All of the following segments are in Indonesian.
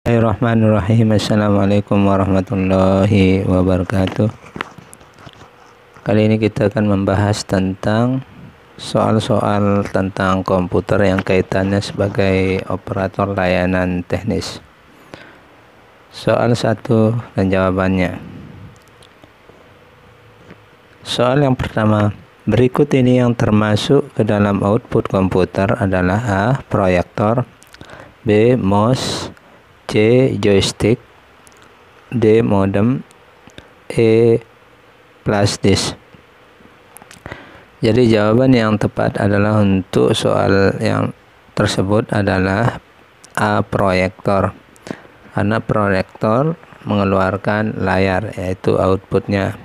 Bismillahirrahmanirrahim. Assalamualaikum warahmatullahi wabarakatuh. Kali ini kita akan membahas tentang soal-soal tentang komputer yang kaitannya sebagai operator layanan teknis. Soal 1 dan jawabannya. Soal yang pertama, berikut ini yang termasuk ke dalam output komputer adalah A. Proyektor, B. mouse, C. joystick, D. modem, E. flash disk. Jadi jawaban yang tepat adalah untuk soal yang tersebut adalah A. proyektor, karena proyektor mengeluarkan layar, yaitu outputnya.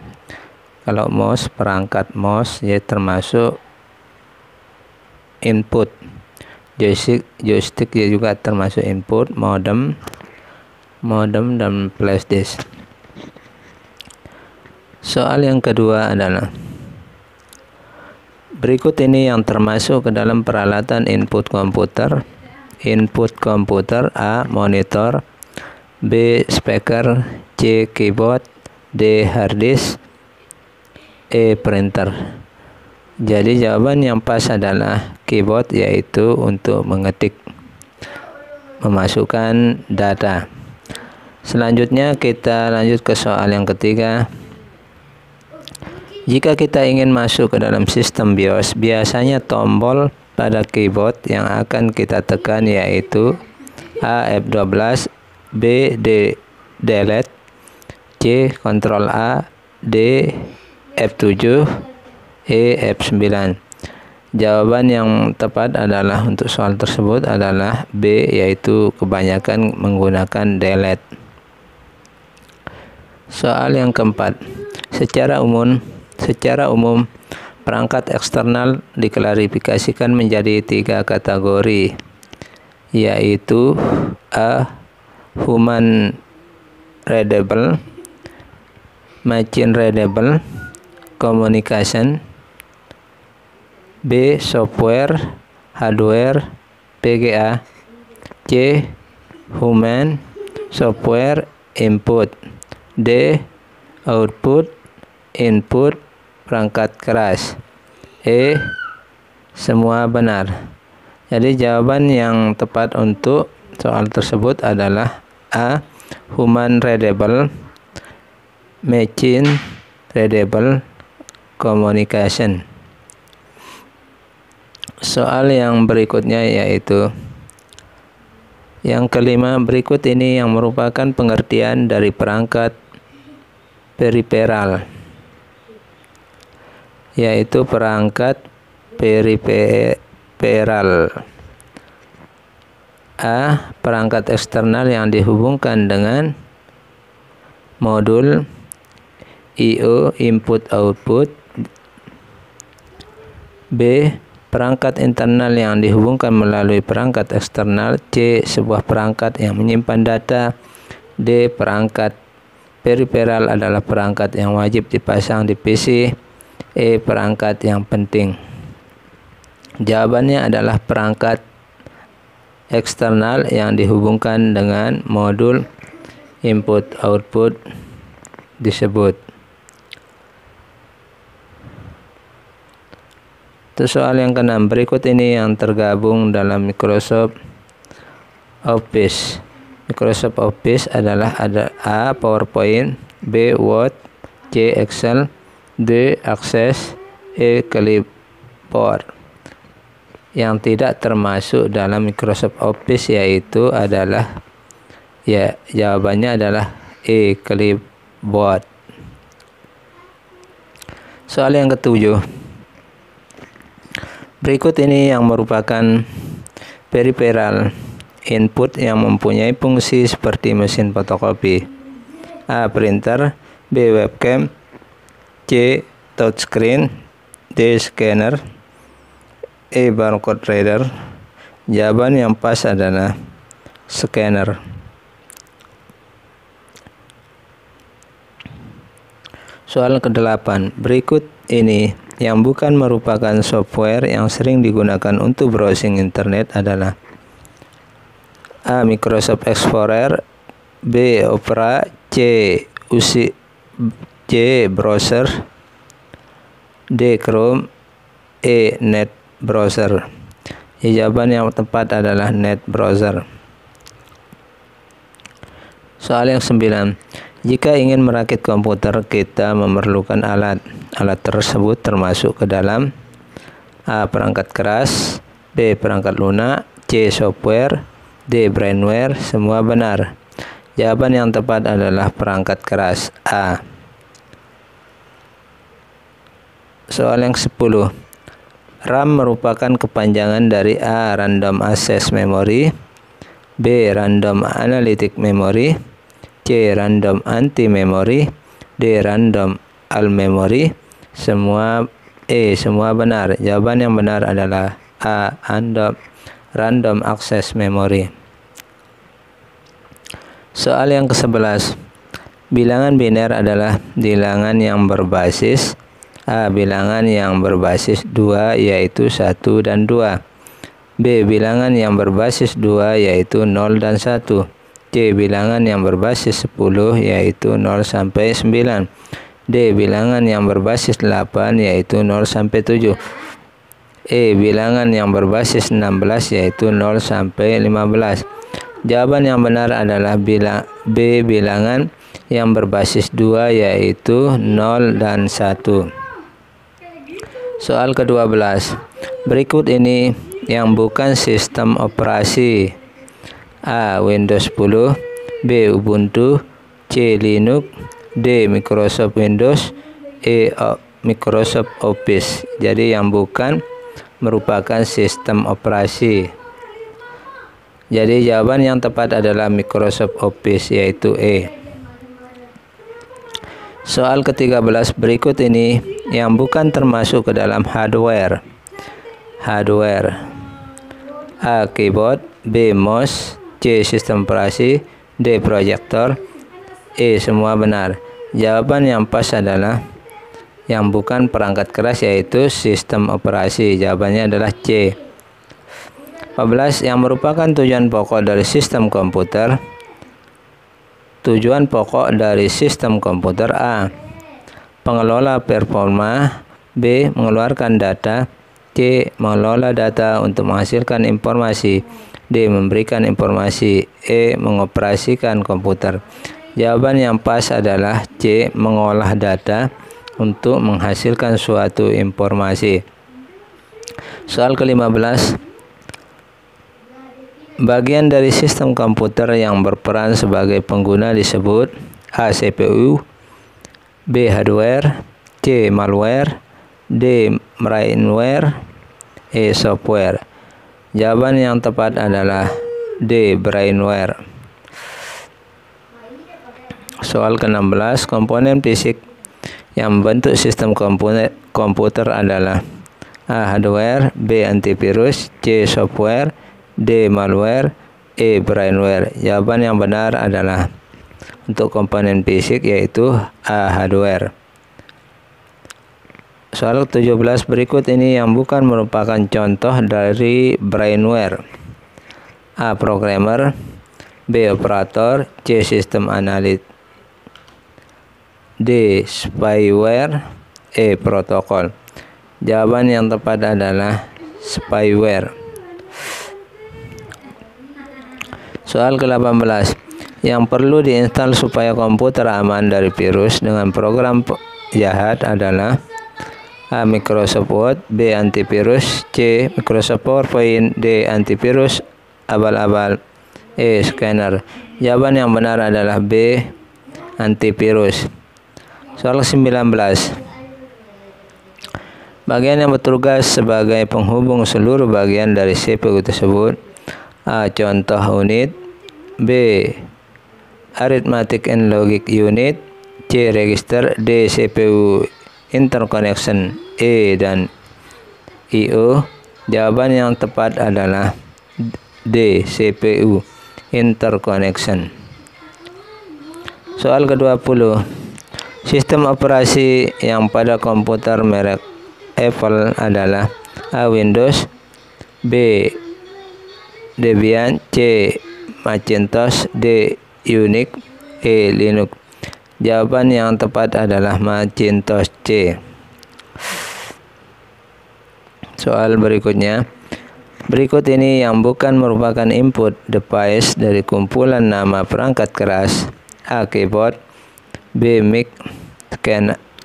Kalau mouse, perangkat mouse ya termasuk input. Joystick ya juga termasuk input. Modem dan flash disk. Soal yang kedua adalah berikut ini yang termasuk ke dalam peralatan input komputer. Input komputer: A. monitor, B. speaker, C. keyboard, D. hard disk, E. printer. Jadi jawaban yang pas adalah keyboard, yaitu untuk mengetik, memasukkan data. Selanjutnya kita lanjut ke soal yang ketiga. Jika kita ingin masuk ke dalam sistem BIOS, biasanya tombol pada keyboard yang akan kita tekan yaitu A. F12, B. delete, C. Ctrl A, D. F7, E. F9. Jawaban yang tepat adalah untuk soal tersebut adalah B, yaitu kebanyakan menggunakan delete. Soal yang keempat. Secara umum perangkat eksternal diklasifikasikan menjadi 3 kategori, yaitu A. human readable, machine readable, communication, B. software, hardware, PGA, C. human, software, input, D. output, input, perangkat keras, E. semua benar. Jadi jawaban yang tepat untuk soal tersebut adalah A. human readable, machine readable, communication. Soal yang berikutnya yaitu yang kelima. Berikut ini yang merupakan pengertian dari perangkat periferal, yaitu perangkat periferal. A. perangkat eksternal yang dihubungkan dengan modul I/O, input output. B. perangkat internal yang dihubungkan melalui perangkat eksternal. C. sebuah perangkat yang menyimpan data. D. perangkat periferal adalah perangkat yang wajib dipasang di PC. E. perangkat yang penting. Jawabannya adalah perangkat eksternal yang dihubungkan dengan modul input output disebut. Untuk soal yang keenam, berikut ini yang tergabung dalam Microsoft Office. Microsoft Office adalah ada A. PowerPoint, B. Word, C. Excel, D. Access, E. Clipboard. Yang tidak termasuk dalam Microsoft Office yaitu adalah jawabannya adalah E. Clipboard. Soal yang ketujuh. Berikut ini yang merupakan periferal input yang mempunyai fungsi seperti mesin fotokopi. A. printer, B. webcam, C. touchscreen, D. scanner, E. barcode reader. Jawaban yang pas adalah scanner. Soal ke-8. Berikut ini yang bukan merupakan software yang sering digunakan untuk browsing internet adalah A. Microsoft Explorer, B. Opera, C. browser, D. Chrome, E. net browser. Jawaban yang tepat adalah net browser. Soal yang 9. Jika ingin merakit komputer, kita memerlukan alat. Alat tersebut termasuk ke dalam A. perangkat keras, B. perangkat lunak, C. software, D. brainware. Semua benar. Jawaban yang tepat adalah perangkat keras, A. Soal yang 10. RAM merupakan kepanjangan dari A. Random Access Memory, B. Random Analytic Memory, C. Random Anti Memory, D. Random All Memory. Semua benar. Jawaban yang benar adalah A. Random Access Memory. Soal yang ke-11. Bilangan biner adalah bilangan yang berbasis A. Bilangan yang berbasis 2 yaitu 1 dan 2. B. Bilangan yang berbasis 2 yaitu 0 dan 1. C. Bilangan yang berbasis 10 yaitu 0 sampai 9. D. Bilangan yang berbasis 8 yaitu 0 sampai 7. E. Bilangan yang berbasis 16 yaitu 0 sampai 15. Jawaban yang benar adalah B. Bilangan yang berbasis 2 yaitu 0 dan 1. Soal ke-12. Berikut ini yang bukan sistem operasi: A. Windows 10, B. Ubuntu, C. Linux, D. Microsoft Windows, E. Microsoft Office. Jadi yang bukan merupakan sistem operasi. Jadi jawaban yang tepat adalah Microsoft Office, yaitu E. Soal ke-13. Berikut ini yang bukan termasuk ke dalam hardware. A. Keyboard, B. mouse, C. sistem operasi, D. proyektor, E. semua benar. Jawaban yang pas adalah yang bukan perangkat keras, yaitu sistem operasi. Jawabannya adalah C. 14. Yang merupakan tujuan pokok dari sistem komputer. Tujuan pokok dari sistem komputer: A. pengelola performa, B. mengeluarkan data, C. mengelola data untuk menghasilkan informasi, D. memberikan informasi, E. mengoperasikan komputer. Jawaban yang pas adalah C. mengolah data untuk menghasilkan suatu informasi. Soal ke-15. Bagian dari sistem komputer yang berperan sebagai pengguna disebut: A. CPU, B. hardware, C. malware, D. brainware, E. software. Jawaban yang tepat adalah D. brainware. Soal ke-16. Komponen fisik yang membentuk sistem komputer adalah: A. hardware, B. antivirus, C. software, D. malware, E. brainware. Jawaban yang benar adalah untuk komponen fisik, yaitu A. hardware. Soal 17. Berikut ini yang bukan merupakan contoh dari brainware: A. programmer, B. operator, C. sistem analit, D. spyware, E. protokol. Jawaban yang tepat adalah spyware. Soal ke-18. Yang perlu diinstal supaya komputer aman dari virus dengan program jahat adalah: A. Microsoft Word, B. antivirus, C. Microsoft PowerPoint, D. antivirus abal-abal, E. scanner. Jawaban yang benar adalah B. antivirus. Soal 19. Bagian yang bertugas sebagai penghubung seluruh bagian dari CPU tersebut: A. contoh unit, B. arithmetic and logic unit, C. register, D. CPU interconnection, E dan I/O. Jawaban yang tepat adalah D. CPU interconnection. Soal ke-20. Sistem operasi yang pada komputer merek Apple adalah: A. Windows, B. Debian, C. Macintosh, D. Unix, E. Linux. Jawaban yang tepat adalah Macintosh, C. Soal berikutnya. Berikut ini yang bukan merupakan input device dari kumpulan nama perangkat keras: A. Keyboard, B. Mic,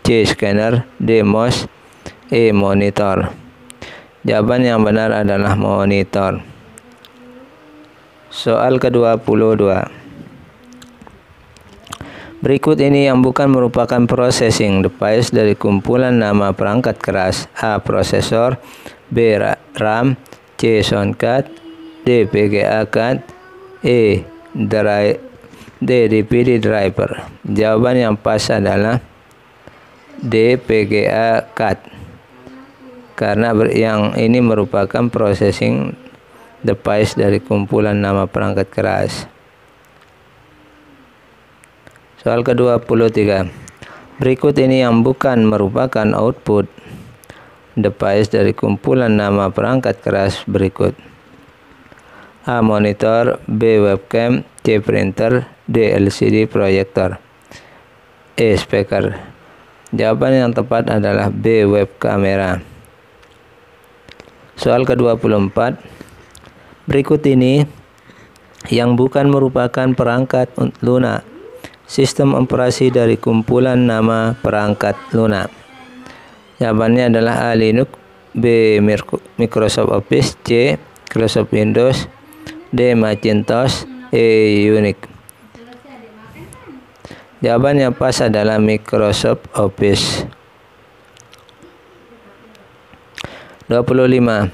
C. Scanner, D. Mouse, E. Monitor. Jawaban yang benar adalah monitor. Soal ke-22. Berikut ini yang bukan merupakan processing device dari kumpulan nama perangkat keras: A. Prosesor, B. RAM, C. Soundcard, D. VGA card, E. DVD driver. Jawaban yang pas adalah D. VGA card, karena yang ini merupakan processing device dari kumpulan nama perangkat keras. Soal ke-23. Berikut ini yang bukan merupakan output device dari kumpulan nama perangkat keras berikut: A. Monitor, B. Webcam, C. Printer, D. LCD proyektor, E. Speaker. Jawaban yang tepat adalah B. Web kamera. Soal ke-24. Berikut ini yang bukan merupakan perangkat lunak, sistem operasi dari kumpulan nama perangkat lunak. Jawabannya adalah A. Linux, B. Microsoft Office, C. Microsoft Windows, D. Macintosh, E. Unix. Jawaban yang pas adalah Microsoft Office. 25.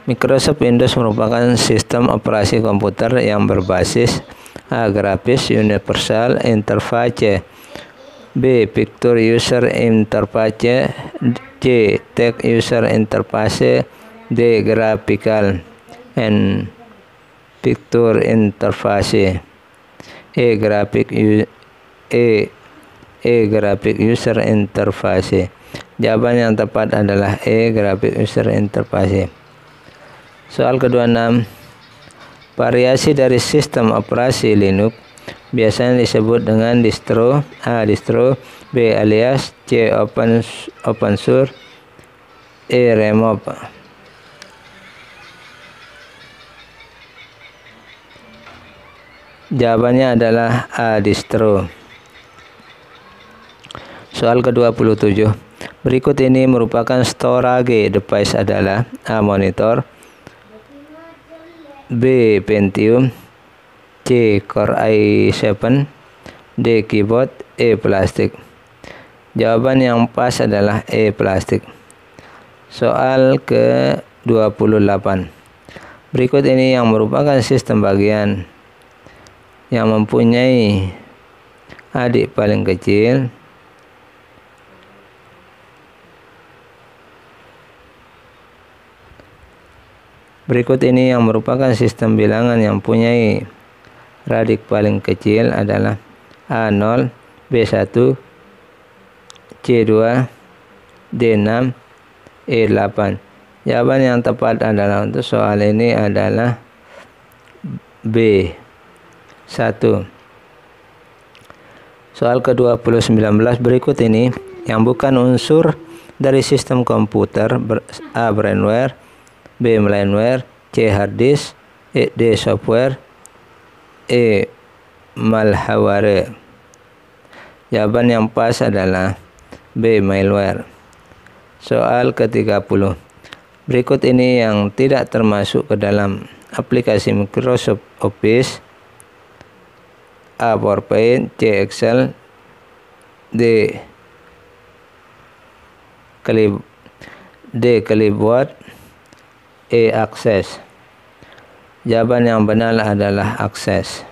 Microsoft Windows merupakan sistem operasi komputer yang berbasis A. Graphics Universal Interface, B. Picture User Interface, C. Text User Interface, D. Graphical and Picture Interface, E. Graphic User Interface. Jawaban yang tepat adalah E. Graphic User Interface. Soal ke-26. Variasi dari sistem operasi Linux biasanya disebut dengan distro: A. Distro, B. Alias, C. Open source, E. Remove. Jawabannya adalah A. Distro. Soal ke-27. Berikut ini merupakan storage device adalah A. Monitor, B. Pentium, C. Core i7, D. Keyboard, E. Plastik. Jawaban yang pas adalah E. Plastik. Soal ke-28. Berikut ini yang merupakan sistem bagian yang mempunyai adik paling kecil. Berikut ini yang merupakan sistem bilangan yang mempunyai radik paling kecil adalah A0, B1, C2, D6, E8. Jawaban yang tepat adalah untuk soal ini adalah B1. Soal ke-29. Berikut ini yang bukan unsur dari sistem komputer: A. Brainware, B. Malware, C. Hard disk, D. Software, E. Malware. Jawaban yang pas adalah B. Malware. Soal ke-30. Berikut ini yang tidak termasuk ke dalam aplikasi Microsoft Office: A. PowerPoint, C. Excel, D. Clipboard, E. Access. Jawaban yang benar adalah Access.